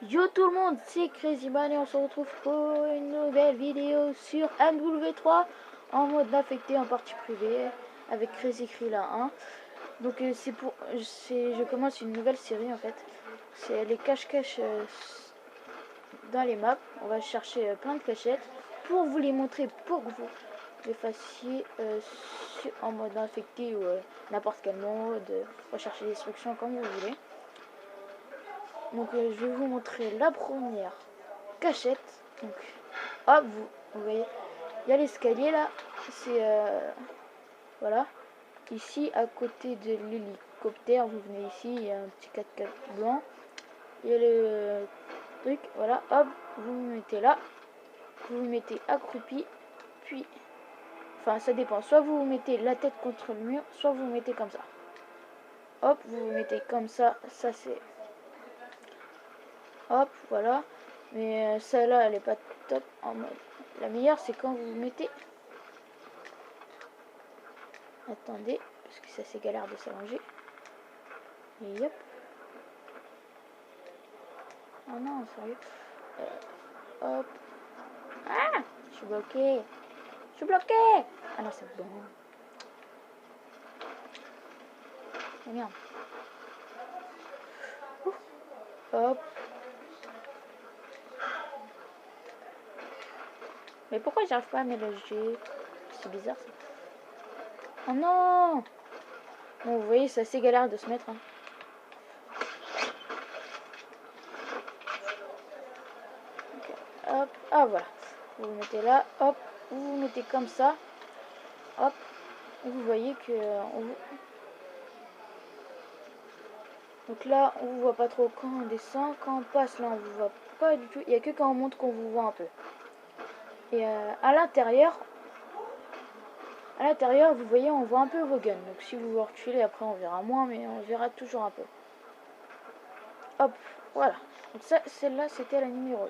Yo tout le monde, c'est Crazyman et on se retrouve pour une nouvelle vidéo sur MW3 en mode affecté en partie privée avec Crazy là 1. Donc je commence une nouvelle série en fait. C'est les cache-cache dans les maps. On va chercher plein de cachettes pour vous les montrer pour que vous les fassiez en mode infecté ou n'importe quel mode, rechercher des instructions comme vous voulez. Donc je vais vous montrer la première cachette. Donc hop, vous voyez, il y a l'escalier là. C'est voilà. Ici à côté de l'hélicoptère, vous venez ici, il y a un petit 4x4 blanc. Il y a le truc, voilà, hop, vous vous mettez là. Vous vous mettez accroupi, puis enfin ça dépend, soit vous vous mettez la tête contre le mur, soit vous vous mettez comme ça. Hop, vous vous mettez comme ça, ça c'est hop, voilà. Mais celle-là, elle est pas top en mode. La meilleure, c'est quand vous mettez. Attendez, parce que ça c'est galère de s'allonger. Et hop. Oh non, sérieux. Hop. Ah, je suis bloqué. Je suis bloqué. Ah non, c'est bon. Oh merde. Ouh. Hop. Mais pourquoi j'arrive pas à mélanger? C'est bizarre ça. Oh non. Bon, vous voyez, c'est assez galère de se mettre. Hein. Okay. Hop. Ah voilà. Vous vous mettez là. Hop. Vous vous mettez comme ça. Hop. Vous voyez que donc là on vous voit pas trop quand on descend, quand on passe là on vous voit pas du tout, il y a que quand on monte qu'on vous voit un peu. Et à l'intérieur vous voyez on voit un peu vos guns, donc si vous vous reculez après on verra moins, mais on verra toujours un peu. Hop, voilà, donc ça, celle-là c'était la numéro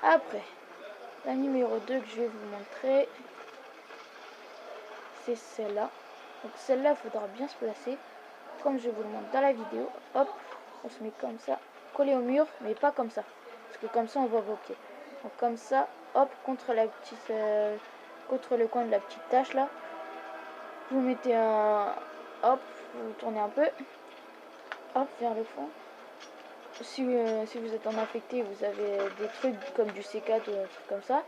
1. Après la numéro 2 que je vais vous montrer, c'est celle-là. Donc celle-là il faudra bien se placer comme je vous le montre dans la vidéo. Hop, on se met comme ça, collé au mur, mais pas comme ça, parce que comme ça on voit vos pieds. Donc comme ça, hop, contre la petite, contre le coin de la petite tache là, vous mettez un, hop, vous tournez un peu, hop, vers le fond. Si vous êtes en infecté, vous avez des trucs comme du C4 ou un truc comme ça.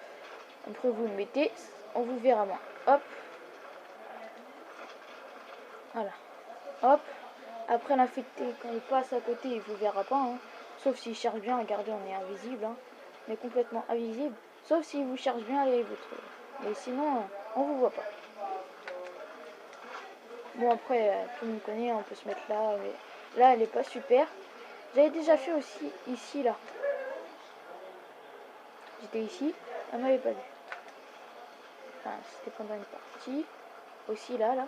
Après vous le mettez, on vous verra moins. Hop, voilà, hop. Après l'infecté, quand il passe à côté, il vous verra pas, hein. Sauf s'il cherche bien, regardez, on est invisible, hein. On est complètement invisible. Sauf s'il vous cherche bien, allez, vous trouve. Mais sinon, on vous voit pas. Bon après, tout le monde connaît, on peut se mettre là, mais là, elle est pas super. J'avais déjà fait aussi ici, là. J'étais ici, elle m'avait pas vu. Enfin, c'était pendant une partie. Aussi là, là.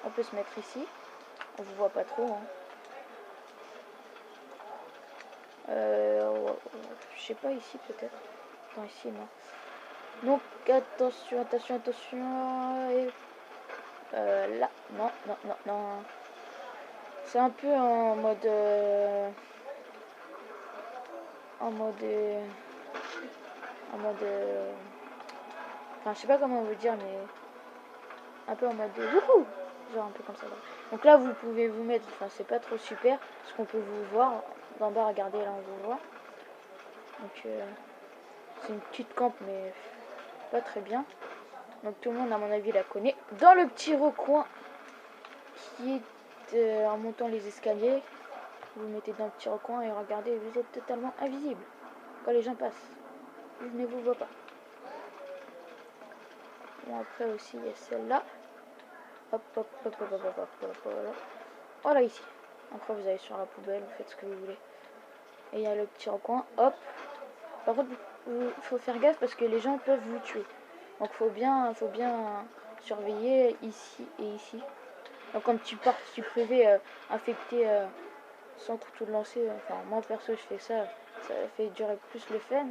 On peut se mettre ici. On vous voit pas trop, hein. Je sais pas, ici peut-être. Non, ici, non. Donc, attention, attention, attention. Et, là, non, non, non, non. C'est un peu en mode... en mode... enfin, je sais pas comment vous dire, mais... un peu en mode... wouhou, genre un peu comme ça. Là. Donc là, vous pouvez vous mettre... Enfin, c'est pas trop super, parce qu'on peut vous voir. D'en bas, regardez, là, on vous voit. Donc, c'est une petite campe, mais pas très bien. Donc tout le monde, à mon avis, la connaît. Dans le petit recoin qui est en montant les escaliers, vous vous mettez dans le petit recoin et regardez, vous êtes totalement invisible quand les gens passent. Ils ne vous voient pas. Bon, après aussi, il y a celle-là. Hop, hop, hop, hop, hop, hop, hop, hop, voilà. Voilà ici. Après, vous allez sur la poubelle, vous faites ce que vous voulez. Et il y a le petit recoin. Hop. Par contre, il faut faire gaffe parce que les gens peuvent vous tuer. Donc, faut bien surveiller ici et ici. Donc comme tu pars, tu privé infecté sans tout lancer, enfin moi perso je fais ça, ça fait durer plus le fun.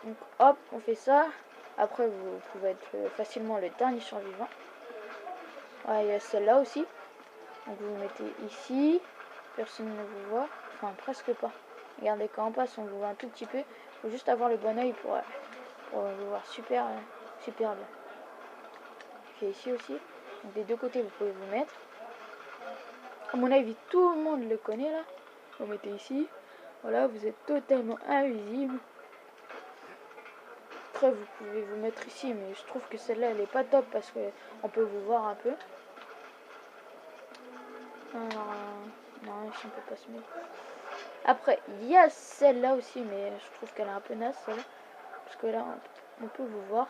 Donc hop, on fait ça. Après vous pouvez être facilement le dernier survivant. Ouais, il y a celle-là aussi. Donc vous mettez ici, personne ne vous voit. enfin presque pas. Regardez, quand on passe, on vous voit un tout petit peu. Il faut juste avoir le bon oeil pour vous voir super, super bien. Ok, ici aussi. Donc des deux côtés, vous pouvez vous mettre. À mon avis, tout le monde le connaît là. Vous mettez ici. Voilà, vous êtes totalement invisible. Après, vous pouvez vous mettre ici, mais je trouve que celle-là, elle est pas top parce qu'on peut vous voir un peu. Alors, non, ici on peut pas se mettre. Après, il y a celle-là aussi, mais je trouve qu'elle est un peu naze, celle-là. Parce que là, on peut vous voir.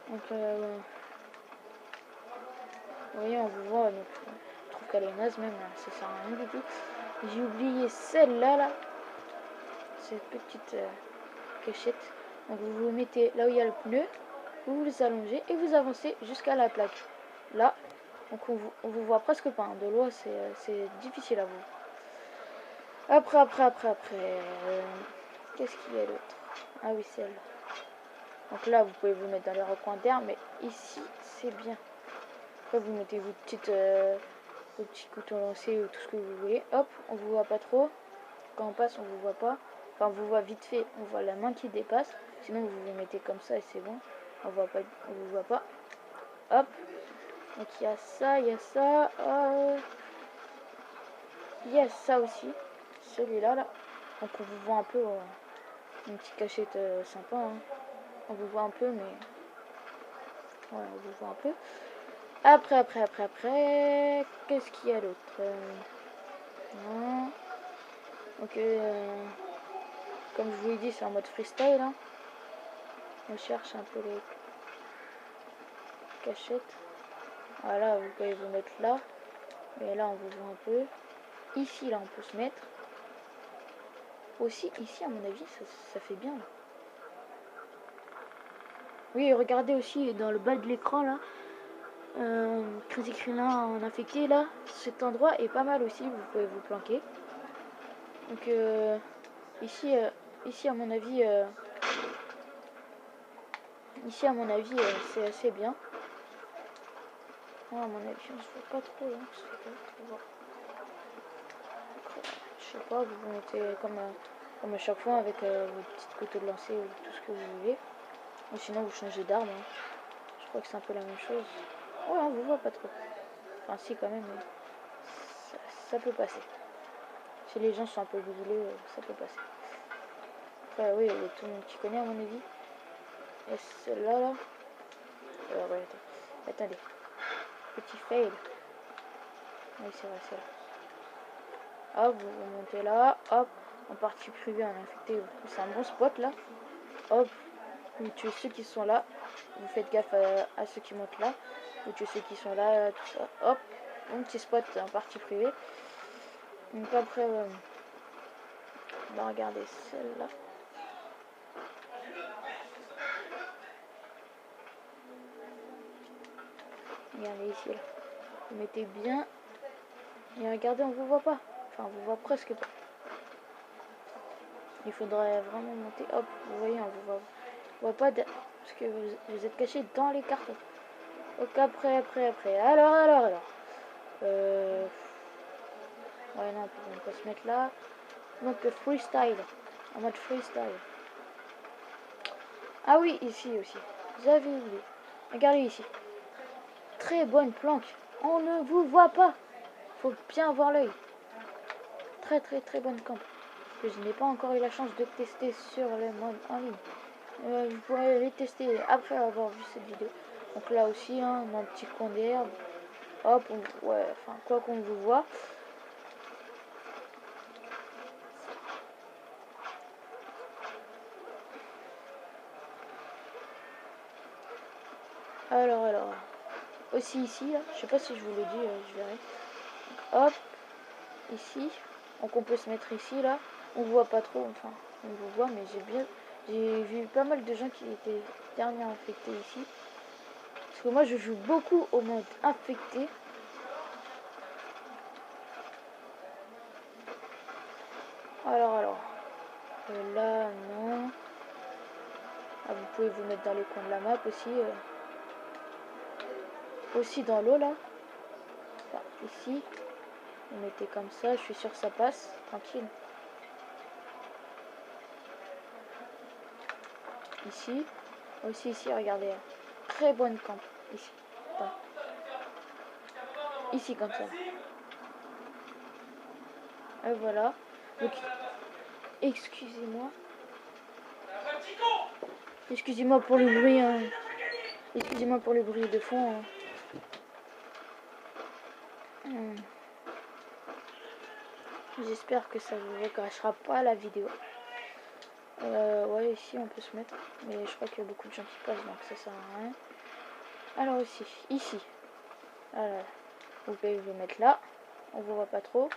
Donc, vous voyez, on vous voit. Donc, je trouve qu'elle est naze même. Ça sert à rien du tout. J'ai oublié celle-là, là. Cette petite cachette. Donc, vous vous mettez là où il y a le pneu. Vous vous allongez et vous avancez jusqu'à la plaque. Là, donc on vous voit presque pas. Hein. De loin, c'est difficile à voir. Après. Qu'est-ce qu'il y a d'autre? Ah oui, celle-là. Donc là, vous pouvez vous mettre dans les recoins d'air, mais ici, c'est bien. Après, vous mettez vos petits couteaux lancés ou tout ce que vous voulez. Hop, on vous voit pas trop. Quand on passe, on vous voit pas. Enfin, on vous voit vite fait. On voit la main qui dépasse. Sinon, vous vous mettez comme ça et c'est bon. On vous voit pas. Hop. Donc il y a ça, il y a ça. Il y a ça aussi. Celui-là, là. Donc on vous voit un peu. Une petite cachette sympa. Hein. On vous voit un peu, mais... Ouais, on vous voit un peu. Après. Qu'est-ce qu'il y a d'autre? Non. Donc, comme je vous l'ai dit, c'est en mode freestyle. Hein. On cherche un peu les cachettes. Voilà, vous pouvez vous mettre là. Mais là, on vous voit un peu. Ici, là, on peut se mettre. Aussi, ici, à mon avis, ça fait bien. Là. Oui, regardez aussi dans le bas de l'écran, là. Crazy Krillin en infecté, là. Cet endroit est pas mal aussi. Vous pouvez vous planquer. Donc, ici, à mon avis... Ici, à mon avis, c'est assez bien. À mon avis, on se voit pas trop là. Je sais pas, vous mettez comme à chaque fois avec vos petites couteaux de lancer ou tout ce que vous voulez. Ou sinon, vous changez d'arme. Hein. Je crois que c'est un peu la même chose. Ouais, on vous voit pas trop. Enfin, si, quand même, mais ça peut passer. Si les gens sont un peu brûlés, ça peut passer. Après, oui, il y a tout le monde qui connaît, à mon avis. Et celle-là, là. Ouais, attendez. Petit fail. Oui, c'est vrai, c'est là. Hop, vous montez là. Hop, en partie privée, en infecté. C'est un bon spot là. Hop, vous tuez ceux qui sont là. Vous faites gaffe à ceux qui montent là. Vous tuez ceux qui sont là, tout ça. Hop, un petit spot en partie privée. Donc après, on va regarder celle-là. Regardez ici là. Vous mettez bien. Et regardez, on vous voit pas. Enfin, on vous voit presque pas. Il faudrait vraiment monter. Hop, vous voyez, on vous voit pas parce que vous êtes caché dans les cartons. Donc après. Alors. Ouais, non, on peut se mettre là. Donc freestyle. En mode freestyle. Ah oui, ici aussi. Vous avez oublié. Regardez ici. Très bonne planque. On ne vous voit pas. Faut bien avoir l'œil. Très bonne camp. Que je n'ai pas encore eu la chance de tester sur le mode en ligne. Vous pourrez les tester après avoir vu cette vidéo. Donc là aussi, hein, mon petit coin d'herbe. Hop, ouais, enfin, quoi qu'on vous voit. Alors. Aussi ici, là, je sais pas si je vous l'ai dit, je verrai. Hop, ici. Donc on peut se mettre ici, là. On voit pas trop, enfin, on vous voit, mais j'ai vu pas mal de gens qui étaient derniers infectés ici. Parce que moi, je joue beaucoup au mode infecté. Alors. Là, non. Ah, vous pouvez vous mettre dans les coins de la map aussi. Aussi dans l'eau, là. Enfin, ici. Vous mettez comme ça, je suis sûr que ça passe, tranquille. Ici, aussi ici, regardez, très bonne camp, ici. Bon. Ici comme ça. Et voilà. Donc, excusez-moi. Excusez-moi pour le bruit. Hein. Excusez-moi pour le bruit de fond. Hein. J'espère que ça ne vous gâchera pas la vidéo. Ouais, ici on peut se mettre. Mais je crois qu'il y a beaucoup de gens qui passent, donc ça sert à rien. Alors ici. Voilà. Vous pouvez vous mettre là. On vous voit pas trop.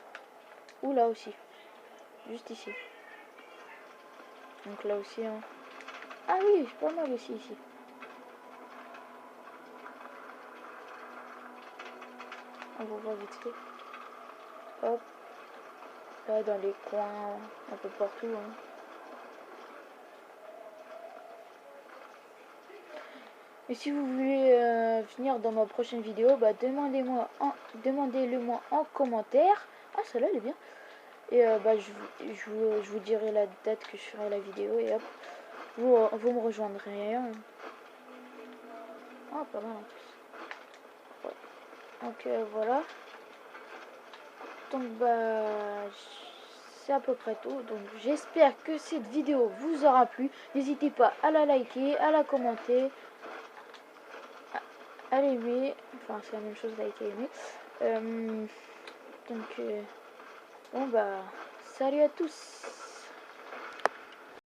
Ou là aussi. Juste ici. Donc là aussi. Hein. Ah oui, c'est pas mal aussi ici. On vous voit vite fait. Hop. Là dans les coins. Un peu partout. Hein. Et si vous voulez venir dans ma prochaine vidéo, bah demandez-le moi en commentaire. Ah, celle-là elle est bien. Et bah je vous dirai la date que je ferai la vidéo et hop, vous me rejoindrez. Hein. Ah, pas mal en plus. Ouais. Donc voilà. Donc bah c'est à peu près tout. Donc j'espère que cette vidéo vous aura plu. N'hésitez pas à la liker, à la commenter. À l'aimer, enfin c'est la même chose liker et aimer. Donc bon bah salut à tous.